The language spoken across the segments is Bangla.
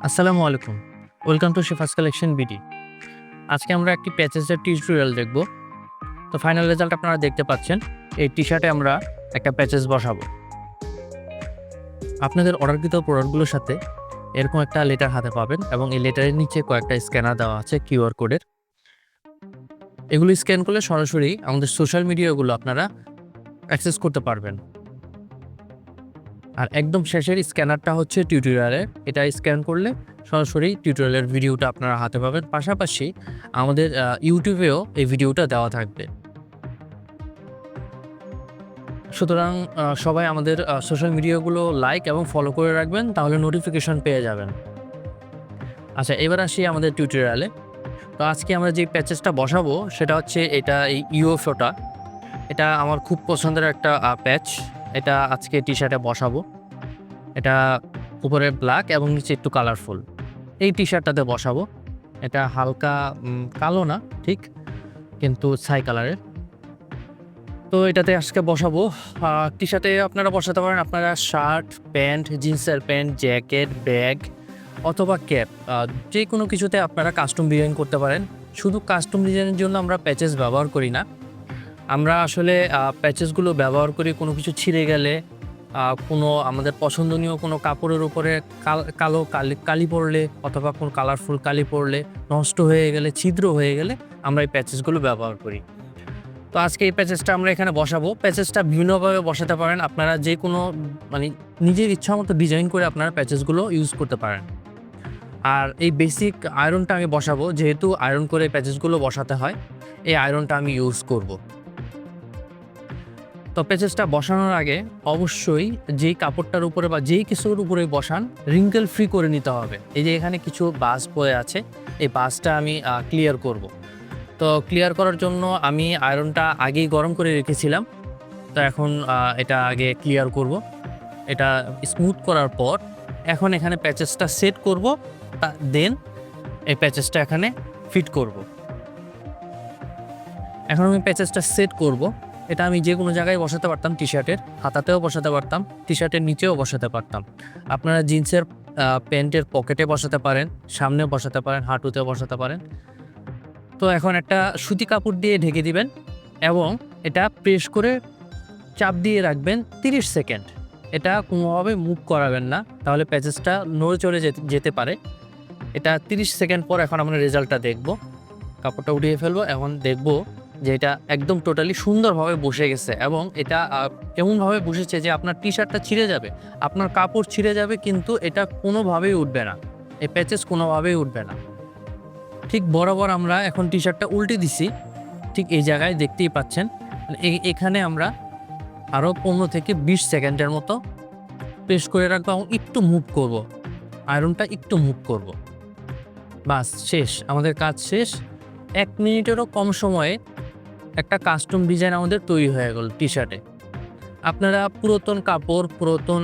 আসসালামু আলাইকুম। Welcome to Shefa's collection BD. আজকে আমরা একটি প্যাচেসের টিউটোরিয়াল দেখব। তো ফাইনাল রেজাল্ট আপনারা দেখতে পাচ্ছেন। এই টি-শার্টে আমরা একটা প্যাচেস বসাবো। আপনাদের অর্ডারকৃত প্রোডাক্টগুলোর সাথে এরকম একটা লেটার হাতে পাবেন এবং এই লেটারের নিচে কয়েকটা স্ক্যানার দেওয়া আছে কিউআর কোডের। এগুলো স্ক্যান করলে সরাসরি আমাদের সোশ্যাল মিডিয়াগুলো আপনারা অ্যাক্সেস করতে পারবেন। আর একদম শেষের স্ক্যানারটা হচ্ছে টিউটোরিয়ালের। এটা স্ক্যান করলে সরাসরি টিউটোরিয়ালের ভিডিওটা আপনারা হাতে পাবেন। পাশাপাশি আমাদের ইউটিউবেও এই ভিডিওটা দেওয়া থাকবে। সুতরাং সবাই আমাদের সোশ্যাল মিডিয়াগুলো লাইক এবং ফলো করে রাখবেন, তাহলে নোটিফিকেশন পেয়ে যাবেন। আচ্ছা, এবার আসি আমাদের টিউটোরিয়ালে। তো আজকে আমরা যে প্যাচেসটা বসাবো সেটা হচ্ছে এই ইউএফওটা। এটা আমার খুব পছন্দের একটা প্যাচ। এটা আজকে টি-শার্টে বসাবো। এটা উপরে ব্ল্যাক এবং নিচে একটু কালারফুল। এই টি-শার্টটাতে বসাবো। এটা হালকা কালো না ঠিক, কিন্তু ছাই কালারের। তো এটাতে আজকে বসাবো। টি-শার্টে আপনারা বসাতে পারেন আপনারা শার্ট, প্যান্ট, জিন্সের প্যান্ট, জ্যাকেট, ব্যাগ অথবা ক্যাপ। যে কোনো কিছুতে আপনারা কাস্টম ডিজাইন করতে পারেন। শুধু কাস্টম ডিজাইনের জন্য আমরা প্যাচেস ব্যবহার করি না। আমরা আসলে প্যাচেসগুলো ব্যবহার করি কোনো কিছু ছিঁড়ে গেলে, কোনো আমাদের পছন্দনীয় কোনো কাপড়ের উপরে কালো কালি পড়লে অথবা কোনো কালারফুল কালি পড়লে, নষ্ট হয়ে গেলে, ছিদ্র হয়ে গেলে আমরা এই প্যাচেসগুলো ব্যবহার করি। তো আজকে এই প্যাচেসটা আমরা এখানে বসাবো। প্যাচেসটা বিভিন্নভাবে বসাতে পারেন। আপনারা যে কোনো মানে নিজের ইচ্ছা মতো ডিজাইন করে আপনারা প্যাচেসগুলো ইউজ করতে পারেন। আর এই বেসিক আয়রনটা আমি বসাবো, যেহেতু আয়রন করে প্যাচেসগুলো বসাতে হয়, এই আয়রনটা আমি ইউজ করব। তো প্যাচেসটা বসানোর আগে অবশ্যই যেই কাপড়টার উপরে বা যেই কিছুর উপরে বসান রিঙ্কেল ফ্রি করে নিতে হবে। এই যে এখানে কিছু বাস বয়ে আছে, এই বাসটা আমি ক্লিয়ার করব। তো ক্লিয়ার করার জন্য আমি আয়রনটা আগেই গরম করে রেখেছিলাম। তো এখন এটা আগে ক্লিয়ার করব। এটা স্মুথ করার পর এখন এখানে প্যাচেসটা সেট করব, দেন এই প্যাচেসটা এখানে ফিট করব। এখন আমি প্যাচেসটা সেট করব। এটা আমি যে কোনো জায়গায় বসাতে পারতাম, টি-শার্টের হাতাতেও বসাতে পারতাম, টি-শার্টের নিচেও বসাতে পারতাম। আপনারা জিন্সের প্যান্টের পকেটে বসাতে পারেন, সামনে বসাতে পারেন, হাঁটুতেও বসাতে পারেন। তো এখন একটা সুতি কাপড় দিয়ে ঢেকে দিবেন এবং এটা প্রেস করে চাপ দিয়ে রাখবেন 30 সেকেন্ড। এটা কোনোভাবে মুভ করাবেন না, তাহলে প্যাচেসটা নড়ে চলে যেতে পারে। এটা 30 সেকেন্ড পর এখন আমরা রেজাল্টটা দেখব। কাপড়টা উঠিয়ে ফেলবো, এখন দেখব যে এটা একদম টোটালি সুন্দরভাবে বসে গেছে এবং এটা এমনভাবে বসেছে যে আপনার টি-শার্টটা ছিঁড়ে যাবে, আপনার কাপড় ছিঁড়ে যাবে, কিন্তু এটা কোনোভাবেই উঠবে না। এই প্যাচেস কোনোভাবেই উঠবে না। ঠিক বরাবর আমরা এখন টি-শার্টটা উল্টে দিছি, ঠিক এই জায়গায় দেখতেই পাচ্ছেন। এখানে আমরা আরও 15 থেকে 20 সেকেন্ডের মতো প্রেস করে রাখবো এবং একটু মুভ করব, আয়রনটা একটু মুভ করব। বাস শেষ, আমাদের কাজ শেষ। 1 মিনিটেরও কম সময়ে একটা কাস্টম ডিজাইন আমাদের তৈরি হয়ে গেল টি-শার্টে। আপনারা পুরাতন কাপড়, পুরাতন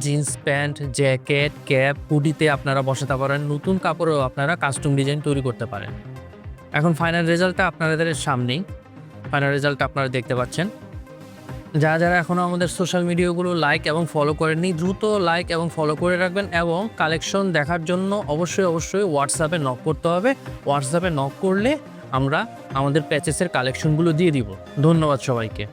জিন্স প্যান্ট, জ্যাকেট, ক্যাপ, হুডিতে আপনারা বসাতে পারেন। নতুন কাপড়েও আপনারা কাস্টম ডিজাইন তৈরি করতে পারেন। এখন ফাইনাল রেজাল্টটা আপনাদের সামনেই। ফাইনাল রেজাল্টটা আপনারা দেখতে পাচ্ছেন। যারা এখনও আমাদের সোশ্যাল মিডিয়াগুলো লাইক এবং ফলো করেননি, দ্রুত লাইক এবং ফলো করে রাখবেন এবং কালেকশন দেখার জন্য অবশ্যই হোয়াটসঅ্যাপে নক করতে হবে। হোয়াটসঅ্যাপে নক করলে আমরা আমাদের প্যাচেসের কালেকশনগুলো দিয়ে দিব। ধন্যবাদ সবাইকে।